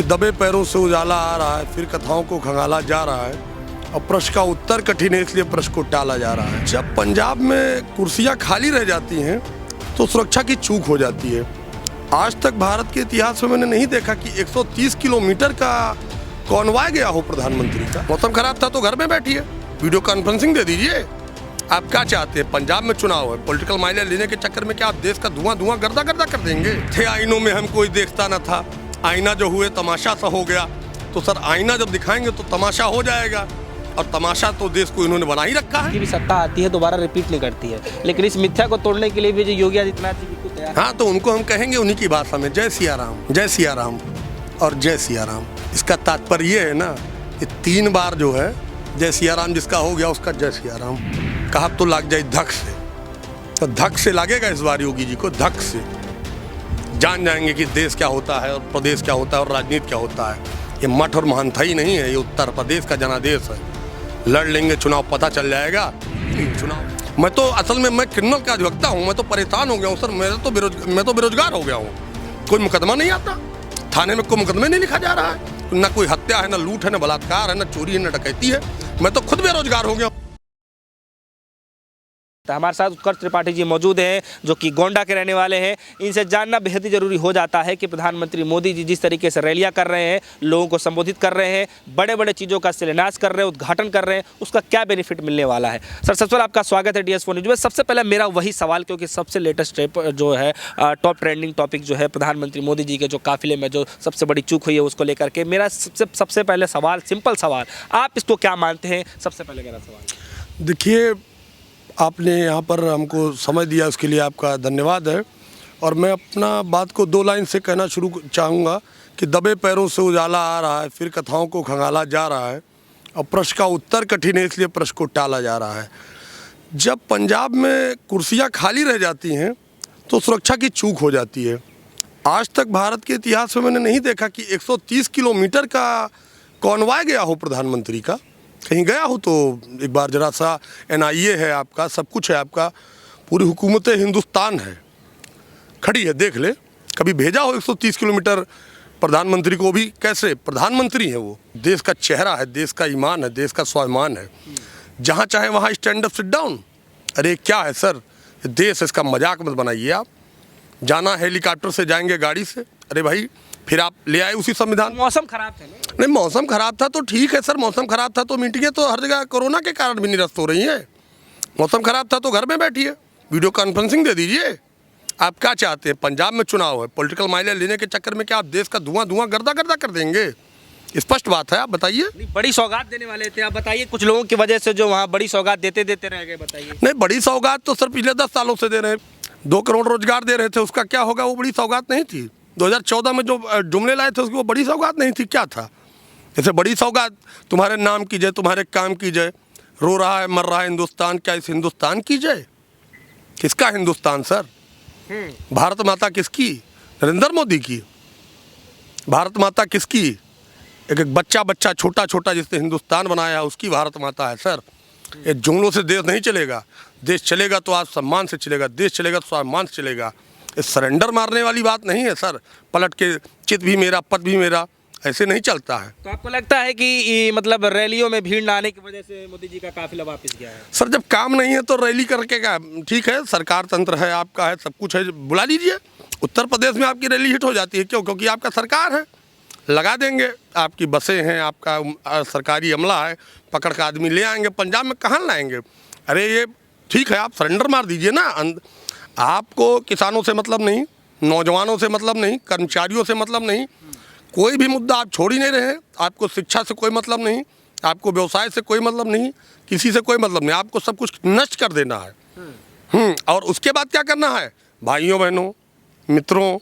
दबे पैरों से उजाला आ रहा है, फिर कथाओं को खंगाला जा रहा है और प्रश्न का उत्तर कठिन है, इसलिए प्रश्न को टाला जा रहा है। जब पंजाब में कुर्सियां खाली रह जाती हैं तो सुरक्षा की चूक हो जाती है। आज तक भारत के इतिहास में मैंने नहीं देखा कि 130 किलोमीटर का कॉन्वॉय गया हो प्रधानमंत्री का। मौसम खराब था तो घर में बैठिए, वीडियो कॉन्फ्रेंसिंग दे दीजिए। आप क्या चाहते हैं? पंजाब में चुनाव है, पॉलिटिकल माइलेज लेने के चक्कर में क्या आप देश का धुआं धुआं गर्दा गर्दा कर देंगे? थे आईनों में हम कोई देखता न था, आईना जो हुए तमाशा सा हो गया। तो सर आईना जब दिखाएंगे तो तमाशा हो जाएगा, और तमाशा तो देश को इन्होंने बना ही रखा है। भी सत्ता आती है दोबारा रिपीट नहीं करती है, लेकिन इस मिथ्या को तोड़ने के लिए भी जो योगी आदित्यनाथ जी बिल्कुल तैयार है। हाँ, तो उनको हम कहेंगे उन्हीं की भाषा में, जय सिया राम, जय सिया राम और जय सिया राम। इसका तात्पर्य ये है ना कि 3 बार जो है जय सिया राम जिसका हो गया उसका जय सिया राम कहा तो लाग जाए धक से। तो धक से लागेगा इस बार योगी जी को, धक से जान जाएंगे कि देश क्या होता है और प्रदेश क्या होता है और राजनीति क्या होता है। ये मठ और महंथा ही नहीं है, ये उत्तर प्रदेश का जनादेश है। लड़ लेंगे चुनाव, पता चल जाएगा चुनाव। मैं तो असल में मैं क्रिमिनल का अधिवक्ता हूँ, मैं तो परेशान हो गया हूँ सर। मैं तो बेरोजगार हो गया हूँ। कोई मुकदमा नहीं आता, थाने में कोई मुकदमे नहीं लिखा जा रहा है, ना कोई हत्या है, ना लूट है, ना बलात्कार है, ना चोरी है, ना डकैती है। मैं तो खुद बेरोजगार हो गया हूँ। हमारे साथ उत्कर्ष त्रिपाठी जी मौजूद हैं जो कि गोंडा के रहने वाले हैं। इनसे जानना बेहद ही जरूरी हो जाता है कि प्रधानमंत्री मोदी जी जिस तरीके से रैलियां कर रहे हैं, लोगों को संबोधित कर रहे हैं, बड़े बड़े चीज़ों का शिलान्यास कर रहे हैं, उद्घाटन कर रहे हैं, उसका क्या बेनिफिट मिलने वाला है। सर सबसे पहले आपका स्वागत है DS4 न्यूज में। सबसे पहले मेरा वही सवाल, क्योंकि सबसे लेटेस्ट जो है टॉप ट्रेंडिंग टॉपिक जो है प्रधानमंत्री मोदी जी के जो काफिले में जो सबसे बड़ी चूक हुई है उसको लेकर के मेरा सबसे पहले सवाल, सिंपल सवाल, आप इसको क्या मानते हैं? सबसे पहले मेरा सवाल। देखिए, आपने यहाँ पर हमको समय दिया, उसके लिए आपका धन्यवाद है। और मैं अपना बात को 2 लाइन से कहना शुरू चाहूँगा कि दबे पैरों से उजाला आ रहा है, फिर कथाओं को खंगाला जा रहा है और प्रश्न का उत्तर कठिन है, इसलिए प्रश्न को टाला जा रहा है। जब पंजाब में कुर्सियाँ खाली रह जाती हैं तो सुरक्षा की चूक हो जाती है। आज तक भारत के इतिहास में मैंने नहीं देखा कि 130 किलोमीटर का कॉन्वॉय गया हो प्रधानमंत्री का। कहीं गया हो तो एक बार जरा सा NIA है आपका, सब कुछ है आपका, पूरी हुकूमत हिंदुस्तान है, खड़ी है, देख ले। कभी भेजा हो 130 किलोमीटर प्रधानमंत्री को? भी कैसे प्रधानमंत्री है वो, देश का चेहरा है, देश का ईमान है, देश का स्वाभिमान है। जहाँ चाहे वहाँ स्टैंड अप सिट डाउन। अरे क्या है सर, देश, इसका मजाक मत बनाइए आप। जाना हेलीकॉप्टर से, जाएंगे गाड़ी से। अरे भाई, फिर आप ले आए उसी संविधान। मौसम खराब था ना? नहीं, मौसम खराब था तो ठीक है सर, मौसम खराब था तो मीटिंगें तो हर जगह कोरोना के कारण भी निरस्त हो रही हैं। मौसम खराब था तो घर में बैठिए, वीडियो कॉन्फ्रेंसिंग दे दीजिए। आप क्या चाहते हैं? पंजाब में चुनाव है, पॉलिटिकल माइलेज लेने के चक्कर में क्या आप देश का धुआं धुआं गर्दा गर्दा कर देंगे? स्पष्ट बात है, आप बताइए। बड़ी सौगात देने वाले थे आप, बताइए। कुछ लोगों की वजह से जो वहाँ बड़ी सौगात देते रह गए, बताइए। नहीं, बड़ी सौगात तो सर पिछले 10 सालों से दे रहे हैं। 2 करोड़ रोजगार दे रहे थे, उसका क्या होगा? वो बड़ी सौगात नहीं थी। 2014 में जो जुमले लाए थे उसकी वो बड़ी सौगात नहीं थी, क्या था? जैसे बड़ी सौगात तुम्हारे नाम की जय, तुम्हारे काम की जय, रो रहा है मर रहा है हिंदुस्तान, क्या इस हिंदुस्तान की जय? किसका हिंदुस्तान सर? भारत माता किसकी? नरेंद्र मोदी की। भारत माता किसकी? एक एक बच्चा छोटा छोटा जिसने हिंदुस्तान बनाया उसकी भारत माता है सर। ये जुमलों से देश नहीं चलेगा। देश चलेगा तो आज सम्मान से चलेगा, देश चलेगा तो स्वाभिमान से चलेगा। ये सरेंडर मारने वाली बात नहीं है सर, पलट के चित भी मेरा पद भी मेरा, ऐसे नहीं चलता है। तो आपको लगता है कि मतलब रैलियों में भीड़ ना आने की वजह से मोदी जी का काफिला वापस गया है? सर जब काम नहीं है तो रैली करके क्या? ठीक है, सरकार तंत्र है, आपका है, सब कुछ है, बुला लीजिए। उत्तर प्रदेश में आपकी रैली हिट हो जाती है, क्यों? क्योंकि आपका सरकार है, लगा देंगे, आपकी बसें हैं, आपका सरकारी अमला है, पकड़ का आदमी ले आएंगे। पंजाब में कहाँ लाएंगे? अरे ये ठीक है, आप सरेंडर मार दीजिए ना। आपको किसानों से मतलब नहीं, नौजवानों से मतलब नहीं, कर्मचारियों से मतलब नहीं, कोई भी मुद्दा आप छोड़ ही नहीं रहे हैं। आपको शिक्षा से कोई मतलब नहीं, आपको व्यवसाय से कोई मतलब नहीं, किसी से कोई मतलब नहीं, आपको सब कुछ नष्ट कर देना है। और उसके बाद क्या करना है? भाइयों बहनों, मित्रों,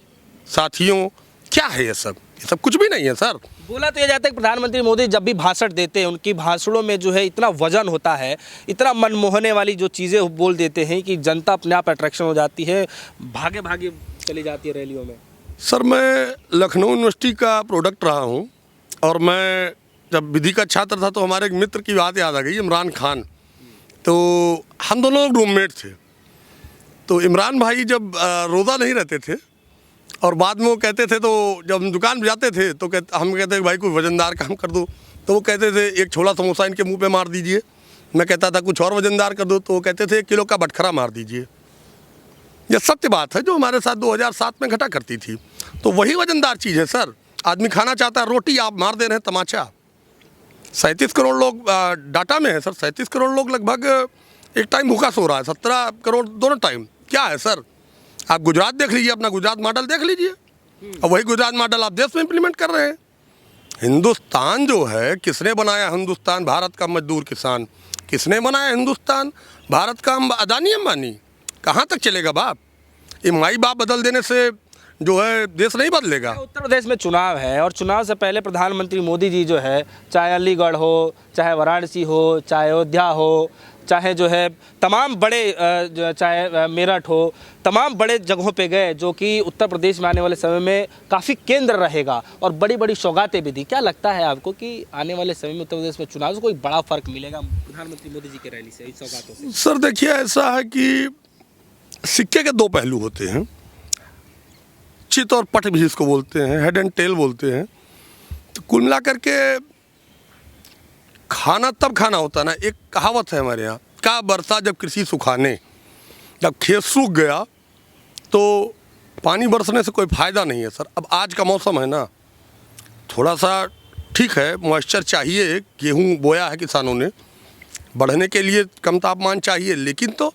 साथियों, क्या है ये सब? ये सब कुछ भी नहीं है सर। बोला तो ये जाता है कि प्रधानमंत्री मोदी जब भी भाषण देते हैं, उनकी भाषणों में जो है इतना वजन होता है, इतना मनमोहने वाली जो चीज़ें बोल देते हैं कि जनता अपने आप अट्रैक्शन हो जाती है, भागे भागे चली जाती है रैलियों में। सर मैं लखनऊ यूनिवर्सिटी का प्रोडक्ट रहा हूँ, और मैं जब विधि का छात्र था तो हमारे एक मित्र की बात याद आ गई, इमरान खान। तो हम दोनों लोग रूममेट थे। तो इमरान भाई जब रोज़ा नहीं रहते थे और बाद में वो कहते थे, तो जब हम दुकान पे जाते थे तो हम कहते भाई कोई वजनदार काम कर दो, तो वो कहते थे एक छोला समोसा इनके मुंह पे मार दीजिए। मैं कहता था कुछ और वजनदार कर दो, तो वो कहते थे 1 किलो का बटखरा मार दीजिए। यह सत्य बात है जो हमारे साथ 2007 में घटा करती थी। तो वही वजनदार चीज़ है सर। आदमी खाना चाहता है रोटी, आप मार दे रहे हैं तमाचा। 37 करोड़ लोग डाटा में है सर, 37 करोड़ लोग लगभग एक टाइम भूखा सो रहा है, 17 करोड़ दोनों टाइम। क्या है सर? आप गुजरात देख लीजिए, अपना गुजरात मॉडल देख लीजिए, और वही गुजरात मॉडल आप देश में इम्प्लीमेंट कर रहे हैं। हिंदुस्तान जो है, किसने बनाया हिंदुस्तान? भारत का मजदूर किसान। किसने बनाया हिंदुस्तान? भारत का अदानी अंबानी। कहाँ तक चलेगा बाप? ये माई बाप बदल देने से जो है देश नहीं बदलेगा। उत्तर प्रदेश में चुनाव है और चुनाव से पहले प्रधानमंत्री मोदी जी जो है, चाहे अलीगढ़ हो, चाहे वाराणसी हो, चाहे अयोध्या हो, चाहे जो है तमाम बड़े चाहे मेरठ हो, तमाम बड़े जगहों पे गए जो कि उत्तर प्रदेश में आने वाले समय में काफ़ी केंद्र रहेगा और बड़ी बड़ी सौगातें भी दी। क्या लगता है आपको कि आने वाले समय में उत्तर प्रदेश में चुनाव से कोई बड़ा फर्क मिलेगा प्रधानमंत्री मोदी जी की रैली से, इस सौगातों से? सर देखिए, ऐसा है कि सिक्के के 2 पहलू होते हैं। चित और पट भी इसको बोलते हैं, हेड एंड टेल बोलते हैं। तो कुल मिला करके खाना तब खाना होता है ना। एक कहावत है हमारे यहाँ, का बरसा जब कृषि सुखाने। जब खेत सूख गया तो पानी बरसने से कोई फ़ायदा नहीं है सर। अब आज का मौसम है ना, थोड़ा सा ठीक है, मॉइस्चर चाहिए। गेहूँ बोया है किसानों ने, बढ़ने के लिए कम तापमान चाहिए, लेकिन तो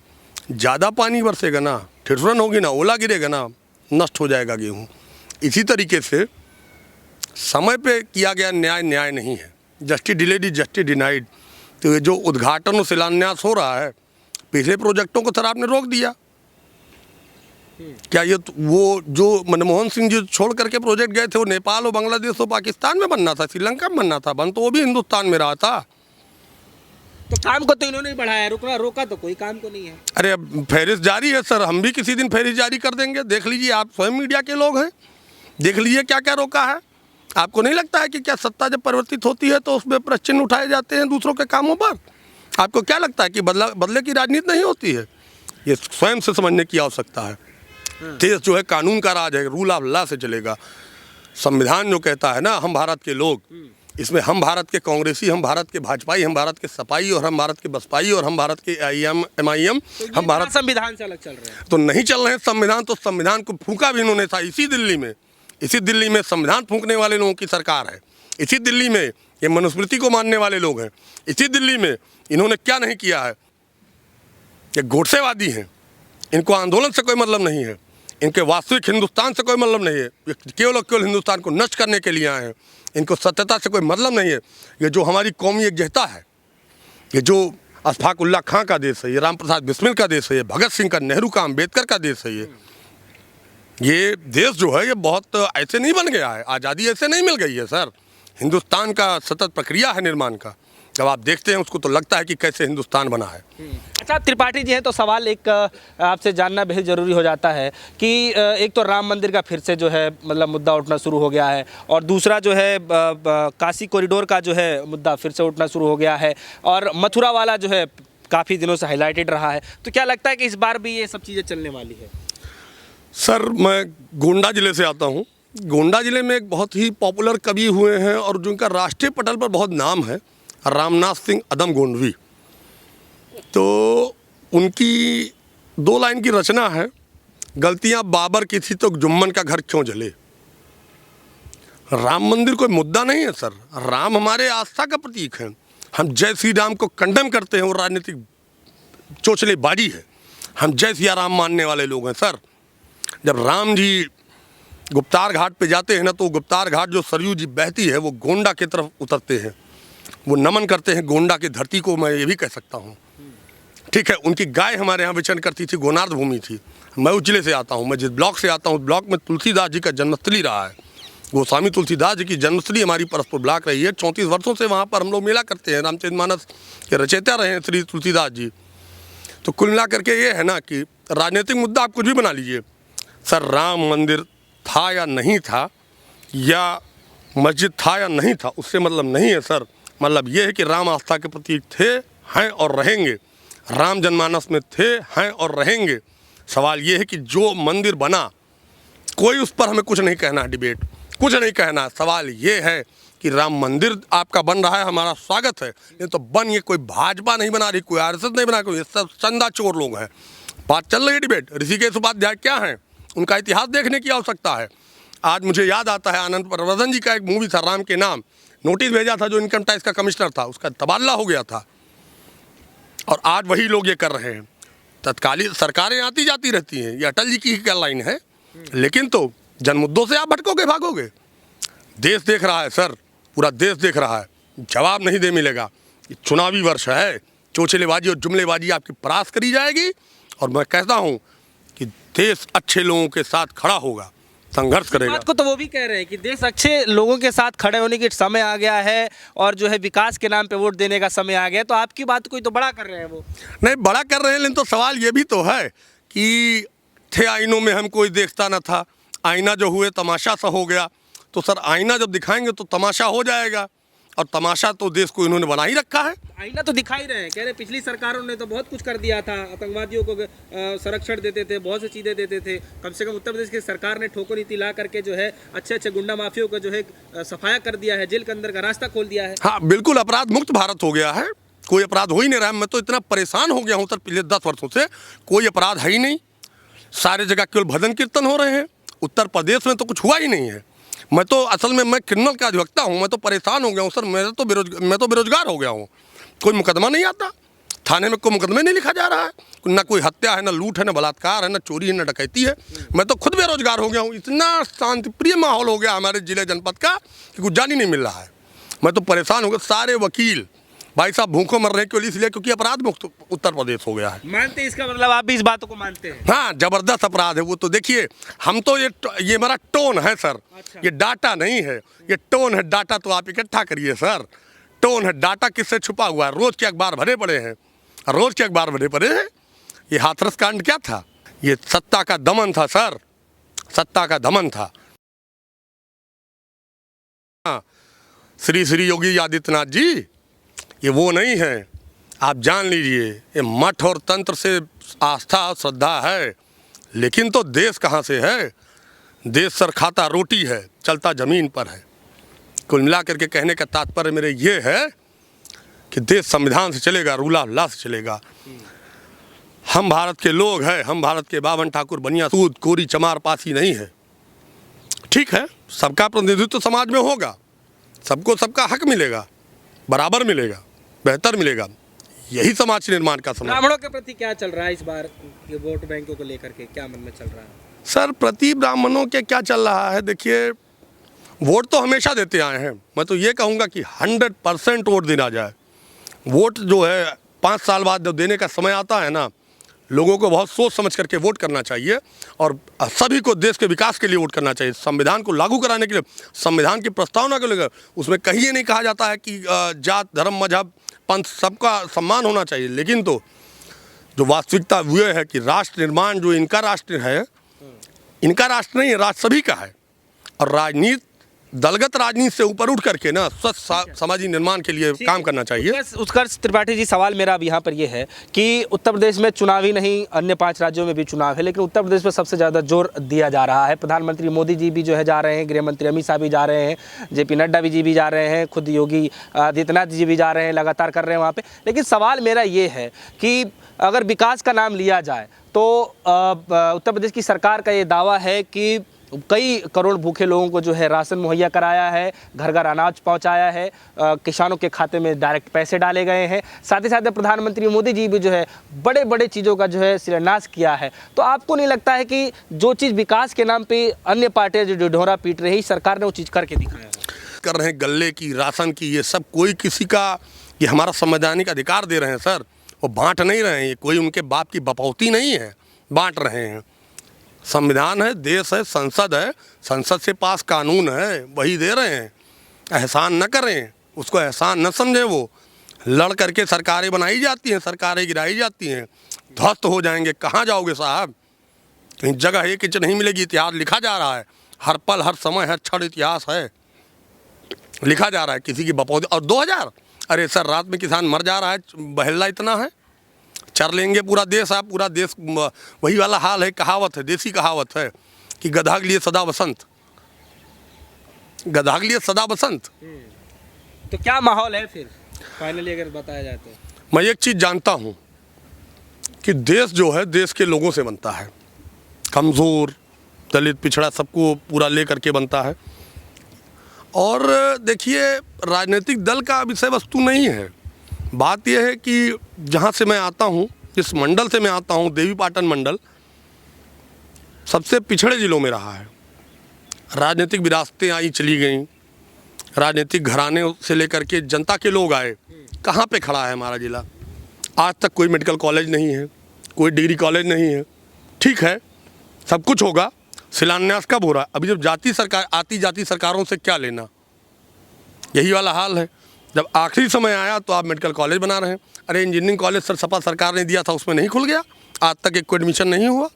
ज़्यादा पानी बरसेगा ना, ठिठुरन होगी ना, ओला गिरेगा ना, नष्ट हो जाएगा गेहूँ। इसी तरीके से समय पे किया गया न्याय नहीं है। Justice delayed is justice denied. तो ये जो उद्घाटन और शिलान्यास हो रहा है, पिछले प्रोजेक्टों को सर आपने रोक दिया। क्या ये वो जो मनमोहन सिंह जी छोड़ करके प्रोजेक्ट गए थे, वो नेपाल और बांग्लादेश और पाकिस्तान में बनना था, श्रीलंका में बनना था, बन तो वो भी हिंदुस्तान में रहा था। तो काम को तो इन्होंने बढ़ाया, रोका तो कोई काम को नहीं है। अरे अब फहरिस्त जारी है सर, हम भी किसी दिन फहरिस्त जारी कर देंगे। देख लीजिए, आप स्वयं मीडिया के लोग हैं, देख लीजिए क्या क्या रोका है। आपको नहीं लगता है कि क्या सत्ता जब परिवर्तित होती है तो उसमें प्रश्न उठाए जाते हैं दूसरों के कामों पर? आपको क्या लगता है कि बदले की राजनीति नहीं होती है? ये स्वयं से समझने की आवश्यकता है। देश जो है कानून का राज है, रूल ऑफ लॉ से चलेगा। संविधान जो कहता है ना, हम भारत के लोग, इसमें हम भारत के कांग्रेसी, हम भारत के भाजपाई, हम भारत के सपाई और हम भारत के बसपाई और हम भारत के MIM, हम भारत संविधान से अलग चल रहे हैं। तो नहीं चल रहे हैं संविधान। तो संविधान को फूंका भी इन्होंने था इसी दिल्ली में संविधान फूंकने वाले लोगों की सरकार है। इसी दिल्ली में ये मनुस्मृति को मानने वाले लोग हैं। इसी दिल्ली में इन्होंने क्या नहीं किया है। ये गोडसेवादी हैं, इनको आंदोलन से कोई मतलब नहीं है, इनके वास्तविक हिंदुस्तान से कोई मतलब नहीं है। ये केवल और केवल हिंदुस्तान को नष्ट करने के लिए आए हैं। इनको सत्यता से कोई मतलब नहीं है। ये जो हमारी कौमी एकजुटता है, ये जो अशफाक उल्लाह खां का देश है, ये राम प्रसाद बिस्मिल का देश है, ये भगत सिंह का, नेहरू का, अम्बेडकर का देश है। ये देश जो है ये बहुत ऐसे नहीं बन गया है, आज़ादी ऐसे नहीं मिल गई है सर। हिंदुस्तान का सतत प्रक्रिया है निर्माण का। जब आप देखते हैं उसको तो लगता है कि कैसे हिंदुस्तान बना है। अच्छा, त्रिपाठी जी हैं तो सवाल एक आपसे जानना बेहद ज़रूरी हो जाता है कि एक तो राम मंदिर का फिर से जो है मतलब मुद्दा उठना शुरू हो गया है, और दूसरा जो है काशी कॉरिडोर का जो है मुद्दा फिर से उठना शुरू हो गया है, और मथुरा वाला जो है काफ़ी दिनों से हाईलाइटेड रहा है। तो क्या लगता है कि इस बार भी ये सब चीज़ें चलने वाली है? सर मैं गोंडा ज़िले से आता हूँ। गोंडा ज़िले में एक बहुत ही पॉपुलर कवि हुए हैं और जिनका राष्ट्रीय पटल पर बहुत नाम है, रामनाथ सिंह अदम गोंडवी। तो उनकी 2 लाइन की रचना है, गलतियां बाबर की थी तो जुम्मन का घर क्यों जले। राम मंदिर कोई मुद्दा नहीं है सर, राम हमारे आस्था का प्रतीक है। हम जय श्री राम को कंडेम करते हैं, वो राजनीतिक चोचलेबाजी है। हम जय सिया राम मानने वाले लोग हैं सर। जब राम जी गुप्तार घाट पे जाते हैं ना, तो गुप्तार घाट जो सरयू जी बहती है वो गोंडा की तरफ उतरते हैं, वो नमन करते हैं गोंडा की धरती को, मैं ये भी कह सकता हूँ। ठीक है, उनकी गाय हमारे यहाँ विचरण करती थी, गोनार्ध भूमि थी। मैं उस जिले से आता हूँ, मैं जिस ब्लॉक से आता हूँ उस ब्लॉक में तुलसीदास जी का जन्मस्थली रहा है। गोस्वामी तुलसीदास जी की जन्मस्थली हमारी परस्पर ब्लॉक रही है। 34 वर्षों से वहाँ पर हम लोग मेला करते हैं। रामचरितमानस के रचयिता रहे हैं श्री तुलसीदास जी। तो कुल मिला करके ये है ना कि राजनीतिक मुद्दा आप कुछ भी बना लीजिए सर, राम मंदिर था या नहीं था, या मस्जिद था या नहीं था, उससे मतलब नहीं है सर। मतलब ये है कि राम आस्था के प्रतीक थे, हैं और रहेंगे। राम जनमानस में थे, हैं और रहेंगे। सवाल ये है कि जो मंदिर बना कोई उस पर हमें कुछ नहीं कहना है, डिबेट कुछ नहीं कहना। सवाल ये है कि राम मंदिर आपका बन रहा है, हमारा स्वागत है, ये तो बन ये कोई भाजपा नहीं बना रही, कोई आरएसएस नहीं बना रही, ये सब चंदा चोर लोग हैं। बात चल रही है डिबेट। ऋषिकेश उपाध्याय क्या हैं, उनका इतिहास देखने की आवश्यकता है। आज मुझे याद आता है आनंद प्रवर्धन जी का एक मूवी था राम के नाम, नोटिस भेजा था जो इनकम टैक्स का कमिश्नर था, उसका तबादला हो गया था और आज वही लोग ये कर रहे हैं। तत्कालीन सरकारें आती जाती रहती हैं, ये अटल जी की क्या लाइन है, लेकिन तो जन मुद्दों से आप भटकोगे भागोगे। देश देख रहा है सर, पूरा देश देख रहा है, जवाब नहीं दे मिलेगा। ये चुनावी वर्ष है, चोचलेबाजी और जुमलेबाजी आपकी परास्त करी जाएगी और मैं कहता हूँ कि देश अच्छे लोगों के साथ खड़ा होगा, संघर्ष करेगा। बात को तो वो भी कह रहे हैं कि देश अच्छे लोगों के साथ खड़े होने की समय आ गया है और जो है विकास के नाम पे वोट देने का समय आ गया, तो आपकी बात कोई तो बड़ा कर रहे हैं वो। नहीं बड़ा कर रहे हैं, लेकिन तो सवाल ये भी तो है कि थे आईनों में हम कोई देखता न था, आईना जो हुए तमाशा सा हो गया। तो सर आईना जब दिखाएंगे तो तमाशा हो जाएगा और तमाशा तो देश को इन्होंने बना ही रखा है। आईना तो दिखाई रहे हैं, कह रहे पिछली सरकारों ने तो बहुत कुछ कर दिया था, आतंकवादियों को संरक्षण देते थे, बहुत सी चीज़ें देते थे। कम से कम उत्तर प्रदेश की सरकार ने ठोको नीति ला करके जो है अच्छे अच्छे गुंडा माफियों को जो है सफाया कर दिया है, जेल के अंदर का रास्ता खोल दिया है। हाँ बिल्कुल, अपराध मुक्त भारत हो गया है, कोई अपराध हो ही नहीं रहा है। मैं तो इतना परेशान हो गया हूँ सर पिछले 10 वर्षों से, कोई अपराध है ही नहीं, सारे जगह केवल भजन कीर्तन हो रहे हैं। उत्तर प्रदेश में तो कुछ हुआ ही नहीं है। मैं तो असल में मैं क्रिमिनल का अधिवक्ता हूँ, मैं तो परेशान हो गया हूँ सर, मैं तो बेरोजगार हो गया हूँ। कोई मुकदमा नहीं आता, थाने में कोई मुकदमे नहीं लिखा जा रहा है, ना कोई हत्या है, ना लूट है, ना बलात्कार है, ना चोरी है, ना डकैती है। मैं तो खुद बेरोजगार हो गया हूँ। इतना शांतिप्रिय माहौल हो गया हमारे जिले जनपद का कि कुछ जान ही नहीं मिल रहा है। मैं तो परेशान हो गया। सारे वकील भाई साहब भूखों मर रहे हैं, क्यों? इसलिए क्योंकि अपराध मुक्त उत्तर प्रदेश हो गया है। मानते हैं इसका मतलब, आप भी इस बातों को मानते हैं? हाँ जबरदस्त अपराध है वो तो। देखिए हम तो ये मेरा टोन है सर। अच्छा। ये डाटा नहीं है, ये टोन है। डाटा तो आप इकट्ठा करिए सर, टोन है। डाटा किससे छुपा हुआ है? रोज के अखबार भरे पड़े हैं, रोज के अखबार भरे पड़े हैं। ये हाथरस कांड क्या था? ये सत्ता का दमन था सर, सत्ता का दमन था। हाँ, श्री योगी आदित्यनाथ जी ये वो नहीं है, आप जान लीजिए। ये मठ और तंत्र से आस्था और श्रद्धा है, लेकिन तो देश कहाँ से है? देश सर खाता रोटी है, चलता ज़मीन पर है। कुल मिला करके कहने का तात्पर्य मेरे ये है कि देश संविधान से चलेगा, रूला अल्लाह से चलेगा। हम भारत के लोग हैं, हम भारत के बावन ठाकुर बनिया सूद कोरी चमार पासी नहीं है। ठीक है, सबका प्रतिनिधित्व समाज में होगा, सबको सबका हक मिलेगा, बराबर मिलेगा, बेहतर मिलेगा। यही समाज के निर्माण का समय। ब्राह्मणों के प्रति क्या चल रहा है इस बार ये वोट बैंकों को लेकर के, क्या मन में चल रहा है? सर प्रति ब्राह्मणों के क्या चल रहा है? देखिए वोट तो हमेशा देते आए हैं। मैं तो ये कहूँगा कि 100% वोट देना जाए। वोट जो है 5 साल बाद जब देने का समय आता है ना, लोगों को बहुत सोच समझ करके वोट करना चाहिए और सभी को देश के विकास के लिए वोट करना चाहिए। संविधान को लागू कराने के लिए, संविधान की प्रस्तावना को लेकर उसमें कहीं ये नहीं कहा जाता है कि जात धर्म मजहब पंथ सबका सम्मान होना चाहिए, लेकिन तो जो वास्तविकता वो है कि राष्ट्र निर्माण जो इनका राष्ट्र है, इनका राष्ट्र नहीं है, राष्ट्र सभी का है। और राजनीति दलगत राजनीति से ऊपर उठ करके ना स्वच्छ सामाजिक निर्माण के लिए काम करना चाहिए। उत्कर्ष त्रिपाठी जी, सवाल मेरा अब यहाँ पर ये है कि उत्तर प्रदेश में चुनावी नहीं, अन्य 5 राज्यों में भी चुनाव है, लेकिन उत्तर प्रदेश में सबसे ज़्यादा जोर दिया जा रहा है। प्रधानमंत्री मोदी जी भी जो है जा रहे हैं, गृह मंत्री अमित शाह भी जा रहे हैं, JP नड्डा जी भी जा रहे हैं, खुद योगी आदित्यनाथ जी भी जा रहे हैं, लगातार कर रहे हैं वहाँ पर। लेकिन सवाल मेरा ये है कि अगर विकास का नाम लिया जाए तो उत्तर प्रदेश की सरकार का ये दावा है कि कई करोड़ भूखे लोगों को जो है राशन मुहैया कराया है, घर घर अनाज पहुंचाया है, किसानों के खाते में डायरेक्ट पैसे डाले गए हैं। साथ ही साथ प्रधानमंत्री मोदी जी भी जो है बड़े बड़े चीज़ों का जो है शिलान्यास किया है। तो आपको नहीं लगता है कि जो चीज़ विकास के नाम पे अन्य पार्टियां जो ढिढोरा पीट रही, सरकार ने वो चीज़ करके दिखाया है? कर रहे हैं गले की, राशन की, ये सब कोई किसी का, ये हमारा संवैधानिक अधिकार दे रहे हैं सर, वो बांट नहीं रहे हैं। ये कोई उनके बाप की बपौती नहीं है, बांट रहे हैं। संविधान है, देश है, संसद है, संसद से पास कानून है, वही दे रहे हैं। एहसान न करें, उसको एहसान न समझें। वो लड़ करके सरकारें बनाई जाती हैं, सरकारें गिराई जाती हैं, ध्वस्त हो जाएंगे। कहाँ जाओगे साहब? कहीं जगह एक इंच नहीं मिलेगी। इतिहास लिखा जा रहा है, हर पल हर समय हर क्षण इतिहास है, लिखा जा रहा है। किसी की बपौती। और 2000, अरे सर रात में किसान मर जा रहा है, बहला इतना है, चर लेंगे पूरा देश। आप पूरा देश, वही वाला हाल है, कहावत है, देसी कहावत है कि गधा के लिए सदा बसंत, गधा के लिए सदा बसंत। तो क्या माहौल है फिर फाइनली अगर बताया जाए तो? मैं एक चीज़ जानता हूँ कि देश जो है देश के लोगों से बनता है, कमज़ोर दलित पिछड़ा सबको पूरा ले करके बनता है। और देखिए राजनीतिक दल का विषय वस्तु नहीं है, बात यह है कि जहाँ से मैं आता हूँ, जिस मंडल से मैं आता हूँ, देवीपाटन मंडल सबसे पिछड़े ज़िलों में रहा है। राजनीतिक विरासतें आई चली गईं, राजनीतिक घराने से लेकर के जनता के लोग आए, कहाँ पे खड़ा है हमारा ज़िला? आज तक कोई मेडिकल कॉलेज नहीं है, कोई डिग्री कॉलेज नहीं है। ठीक है, सब कुछ होगा, शिलान्यास कब हो रहा है? अभी जब जाति सरकारों से क्या लेना, यही वाला हाल है। जब आखिरी समय आया तो आप मेडिकल कॉलेज बना रहे हैं। अरे इंजीनियरिंग कॉलेज सर सपा सरकार ने दिया था, उसमें नहीं खुल गया, आज तक एक कोई एडमिशन नहीं हुआ।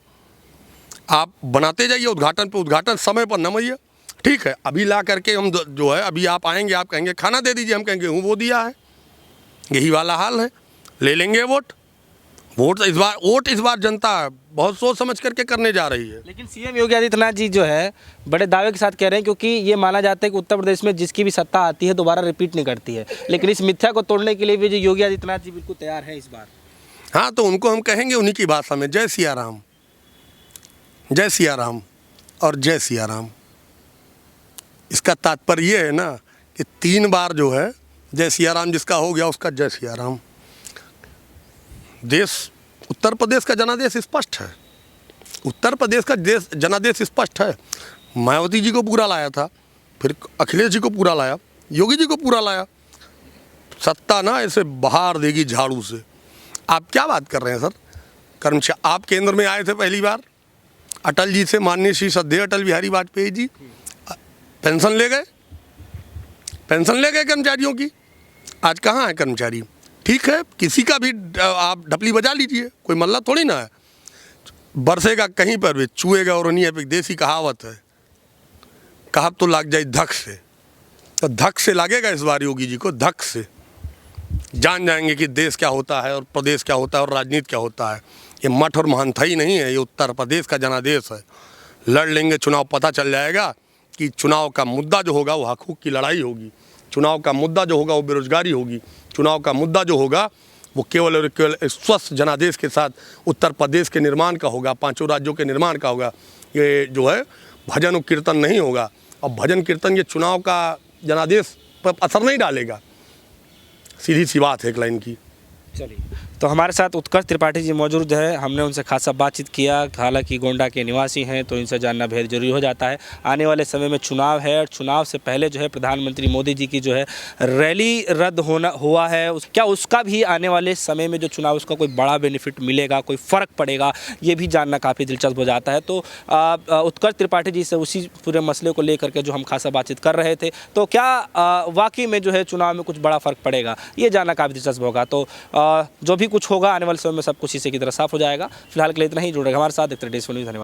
आप बनाते जाइए, उद्घाटन पे उद्घाटन, समय पर न मइए। ठीक है, अभी ला करके हम जो है, अभी आप आएंगे, आप कहेंगे खाना दे दीजिए, हम कहेंगे हूँ वो दिया है, यही वाला हाल है। ले लेंगे वोट इस बार जनता बहुत सोच समझ करके करने जा रही है। लेकिन सीएम योगी आदित्यनाथ जी जो है बड़े दावे के साथ कह रहे हैं, क्योंकि ये माना जाता है कि उत्तर प्रदेश में जिसकी भी सत्ता आती है दोबारा रिपीट नहीं करती है, लेकिन इस मिथ्या को तोड़ने के लिए भी जो योगी आदित्यनाथ जी बिल्कुल तैयार हैं इस बार। हाँ, तो उनको हम कहेंगे उन्हीं की भाषा में, जय सिया राम, जय सिया राम और जय सिया राम। इसका तात्पर्य ये है ना कि 3 बार जो है जय सिया राम जिसका हो गया उसका जय सिया राम। देश, उत्तर प्रदेश का जनादेश स्पष्ट है, उत्तर प्रदेश का जनादेश स्पष्ट है। मायावती जी को पूरा लाया था, फिर अखिलेश जी को पूरा लाया, योगी जी को पूरा लाया। सत्ता ना ऐसे बहार देगी झाड़ू से। आप क्या बात कर रहे हैं सर? कर्मचारी आप केंद्र में आए थे पहली बार अटल जी से, माननीय श्री श्रद्धेय अटल बिहारी वाजपेयी जी, पेंशन ले गए, पेंशन ले गए कर्मचारियों की। आज कहाँ है कर्मचारी? ठीक है, किसी का भी आप ढपली बजा लीजिए, कोई मल्ला थोड़ी ना है। बरसेगा कहीं पर भी चुएगा, और नहीं है, एक देसी कहावत है, कहावत तो लाग जाए धक से, तो धक से लागेगा इस बार योगी जी को, धक से जान जाएंगे कि देश क्या होता है और प्रदेश क्या होता है और राजनीति क्या होता है। ये मठ और महंथई नहीं है, ये उत्तर प्रदेश का जनादेश है। लड़ लेंगे चुनाव, पता चल जाएगा कि चुनाव का मुद्दा जो होगा वो हकूक़ की लड़ाई होगी, चुनाव का मुद्दा जो होगा वो बेरोजगारी होगी, चुनाव का मुद्दा जो होगा वो केवल और केवल स्वस्थ जनादेश के साथ उत्तर प्रदेश के निर्माण का होगा, 5 राज्यों के निर्माण का होगा। ये जो है भजन और कीर्तन नहीं होगा, और भजन कीर्तन ये चुनाव का जनादेश पर असर नहीं डालेगा। सीधी सी बात है एक लाइन की। चलिए, तो हमारे साथ उत्कर्ष त्रिपाठी जी मौजूद है, हमने उनसे खासा बातचीत किया। हालांकि गोंडा के निवासी हैं तो इनसे जानना बेहद जरूरी हो जाता है। आने वाले समय में चुनाव है, और चुनाव से पहले जो है प्रधानमंत्री मोदी जी की जो है रैली रद्द हुआ है, क्या उसका भी आने वाले समय में जो चुनाव उसका कोई बड़ा बेनिफिट मिलेगा, कोई फ़र्क पड़ेगा, ये भी जानना काफ़ी दिलचस्प हो जाता है। तो उत्कर्ष त्रिपाठी जी से उसी पूरे मसले को लेकर के जो हम खासा बातचीत कर रहे थे, तो क्या वाकई में जो है चुनाव में कुछ बड़ा फ़र्क पड़ेगा, ये जानना काफ़ी दिलचस्प होगा। तो जो भी कुछ होगा आने वाले समय में सब कुछ इसी की तरह साफ हो जाएगा। फिलहाल के लिए इतना ही। जुड़ रहे हमारे साथ, देखते रहिए DSV न्यूज़। धन्यवाद।